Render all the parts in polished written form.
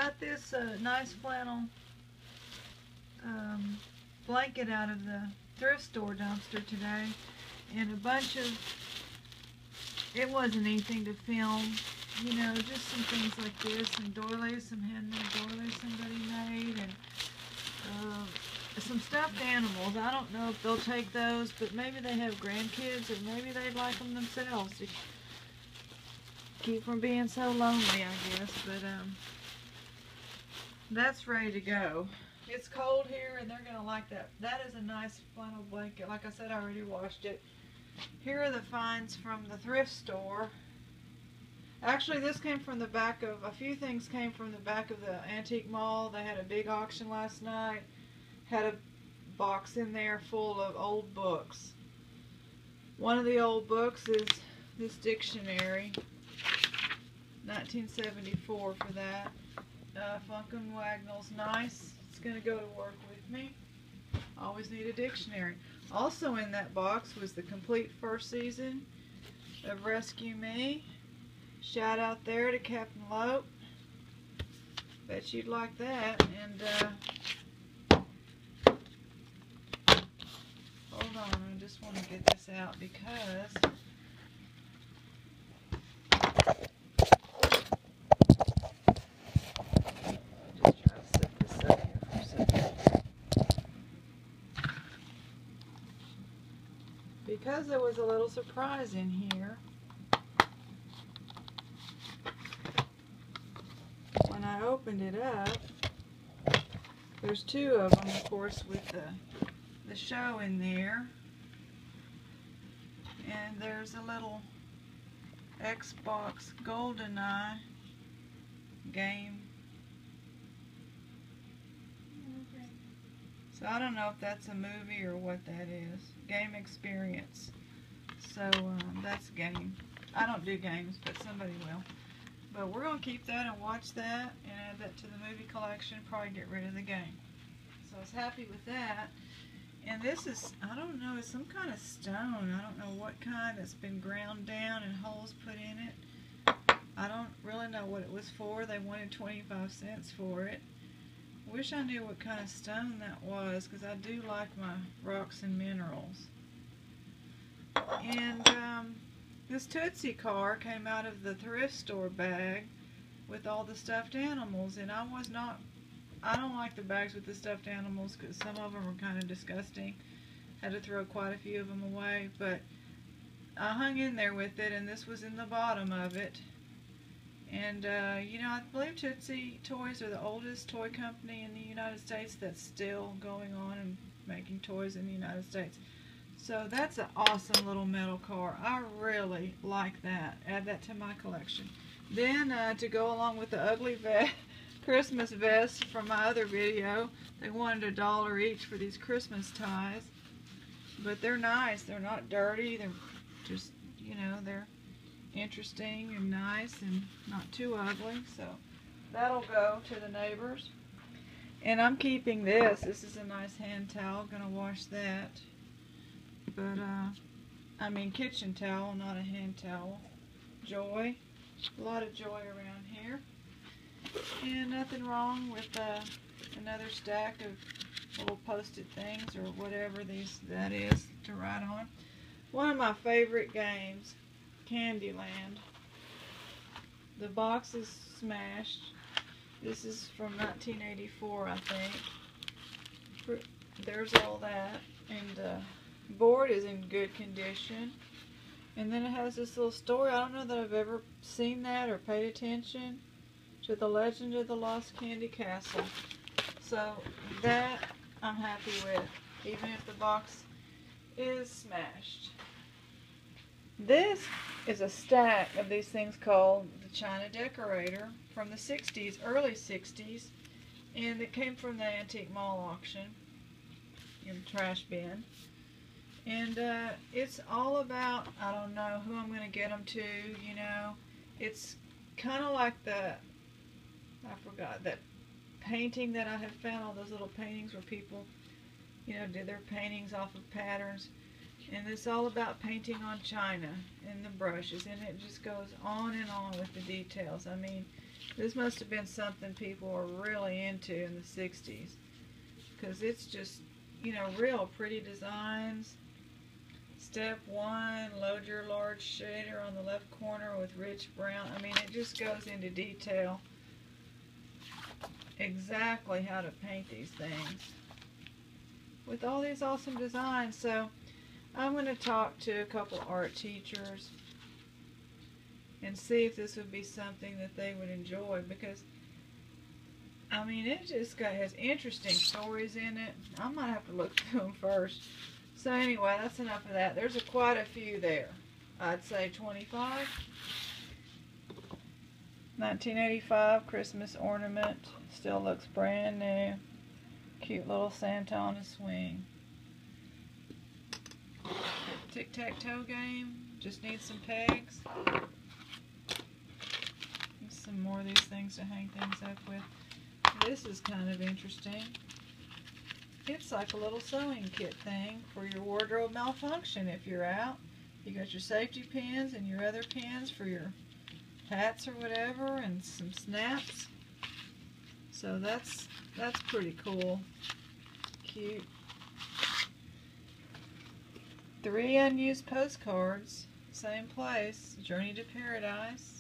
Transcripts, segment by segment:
got this nice flannel blanket out of the thrift store dumpster today, and a bunch of, it wasn't anything to film, you know, just some things like this, some doilies, some handmade doilies somebody made, and some stuffed animals. I don't know if they'll take those, but maybe they have grandkids, or maybe they'd like them themselves to keep from being so lonely, I guess. But that's ready to go. It's cold here, and they're gonna like that. That is a nice flannel blanket. Like I said, I already washed it. Here are the finds from the thrift store. Actually, this came from the back of, a few things came from the back of the antique mall. They had a big auction last night. Had a box in there full of old books. One of the old books is this dictionary, 1974 for that. Funkin' Wagnall's nice. It's going to go to work with me. Always need a dictionary. Also in that box was the complete first season of Rescue Me. Shout out there to Captain Lope. Bet you'd like that. And hold on, I just want to get this out because just try to set this up here for a second. Because there was a little surprise in here. When I opened it up, there's two of them, of course, with the show in there, and there's a little Xbox Goldeneye game. Okay. So I don't know if that's a movie or what that is. Game experience. So that's a game. I don't do games, but somebody will. But we're going to keep that and watch that and add that to the movie collection, probably get rid of the game. So I was happy with that. And this is, I don't know, it's some kind of stone. I don't know what kind that's been ground down and holes put in it. I don't really know what it was for. They wanted 25 cents for it. Wish I knew what kind of stone that was, because I do like my rocks and minerals. And this Tootsie car came out of the thrift store bag with all the stuffed animals, and I don't like the bags with the stuffed animals because some of them are kind of disgusting. Had to throw quite a few of them away, but I hung in there with it, and this was in the bottom of it. And you know, I believe Tootsie Toys are the oldest toy company in the United States that's still going on and making toys in the United States. So that's an awesome little metal car. I really like that. Add that to my collection. Then to go along with the ugly Christmas vest from my other video, they wanted $1 each for these Christmas ties. But they're nice. They're not dirty. They're just, you know, they're interesting and nice and not too ugly. So that'll go to the neighbors. And I'm keeping this. This is a nice hand towel. Gonna wash that. But I mean kitchen towel, not a hand towel. Joy. A lot of joy around here. And nothing wrong with another stack of little post-it things or whatever that is to write on. One of my favorite games, Candyland. The box is smashed. This is from 1984, I think. There's all that. And board is in good condition. And then it has this little story. I don't know that I've ever seen that or paid attention to the Legend of the Lost Candy Castle. So that I'm happy with, even if the box is smashed. This is a stack of these things called the China Decorator from the 60s, early 60s, and it came from the antique mall auction in the trash bin. And it's all about, I don't know who I'm going to get them to, you know. It's kind of like I forgot, that painting that I have found, all those little paintings where people, you know, did their paintings off of patterns. And it's all about painting on china and the brushes, and it just goes on and on with the details. I mean, This must have been something people were really into in the 60s. Because it's just, you know, real pretty designs. Step 1, load your large shader on the left corner with rich brown. I mean, it just goes into detail exactly how to paint these things with all these awesome designs. So I'm going to talk to a couple art teachers and see if this would be something that they would enjoy, because I mean, it just has interesting stories in it. I might have to look through them first. So anyway, that's enough of that. There's quite a few there. I'd say 25. 1985 Christmas ornament. Still looks brand new. Cute little Santa on a swing. Tic-tac-toe game. Just need some pegs. Need some more of these things to hang things up with. This is kind of interesting. It's like a little sewing kit thing for your wardrobe malfunction if you're out. You got your safety pins and your other pins for your hats or whatever, and some snaps. So that's pretty cool. Cute. 3 unused postcards. Same place. Journey to Paradise.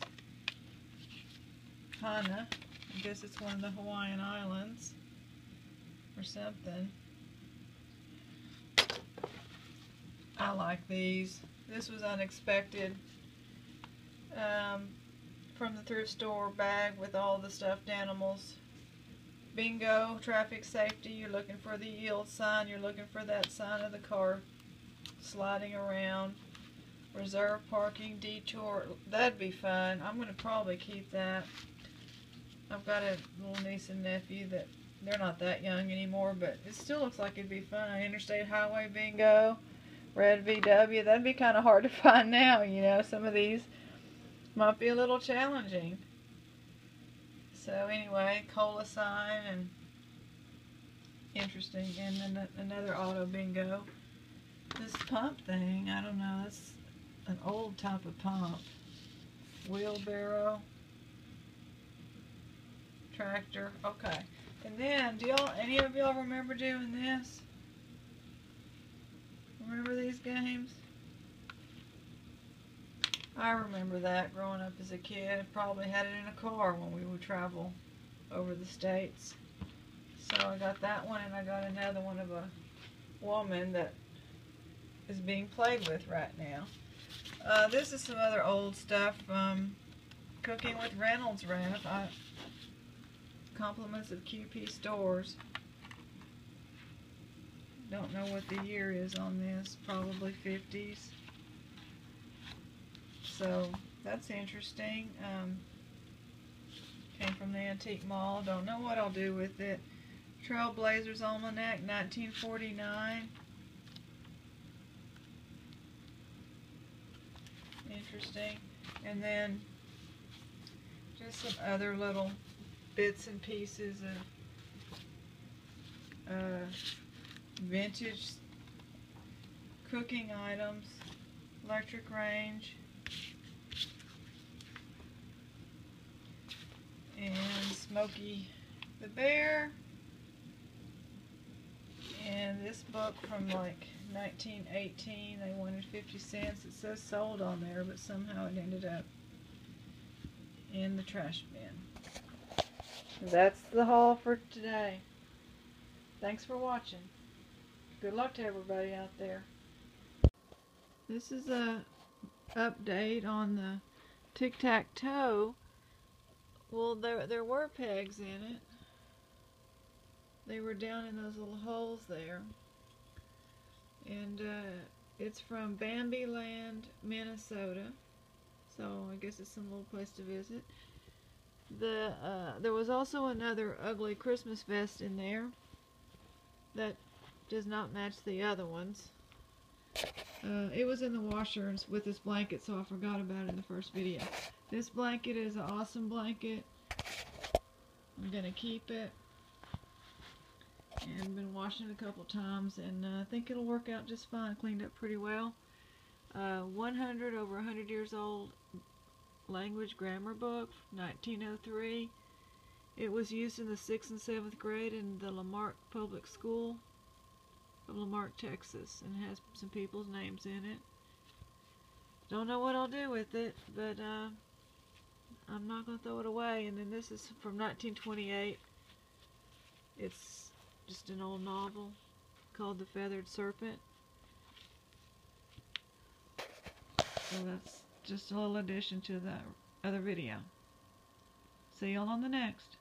Hana. I guess it's one of the Hawaiian Islands or something. I like these. This was unexpected. From the thrift store bag with all the stuffed animals. Bingo, traffic safety. You're looking for the yield sign. You're looking for that sign of the car sliding around. Reserve parking, detour. That'd be fun. I'm going to probably keep that. I've got a little niece and nephew that they're not that young anymore, but it still looks like it'd be fun. Interstate highway bingo, red VW. That'd be kind of hard to find now, you know. Some of these might be a little challenging. So anyway, cola sign and interesting. And then another auto bingo. This pump thing, I don't know. That's an old type of pump. Wheelbarrow. Tractor. Okay. And then, any of y'all remember doing this? Remember these games? I remember that growing up as a kid. I probably had it in a car when we would travel over the states. So I got that one, and I got another one of a woman that is being played with right now. This is some other old stuff. Cooking with Reynolds Wrap. Compliments of QP Stores. Don't know what the year is on this. Probably 50s. So that's interesting. Came from the Antique Mall. Don't know what I'll do with it. Trailblazers Almanac, 1949. Interesting. And then just some other little bits and pieces of vintage cooking items, electric range, and Smokey the Bear, and this book from like 1918. They wanted 50 cents. It says sold on there, but somehow it ended up in the trash bin. That's the haul for today. Thanks for watching. Good luck to everybody out there. This is a update on the tic-tac-toe. Well, there were pegs in it. They were down in those little holes there. And it's from Bambi Land, Minnesota. So I guess it's some little place to visit. There was also another ugly Christmas vest in there that does not match the other ones. It was in the washer with this blanket, so I forgot about it in the first video. This blanket is an awesome blanket. I'm going to keep it. And been washing it a couple times, and I think it'll work out just fine. Cleaned up pretty well. 100 over 100 years old language grammar book, 1903. It was used in the 6th and 7th grade in the Marque Public School of Marque, Texas, and has some people's names in it. Don't know what I'll do with it, but I'm not going to throw it away. And then this is from 1928. It's just an old novel called The Feathered Serpent. So that's just a little addition to the other video. See y'all on the next.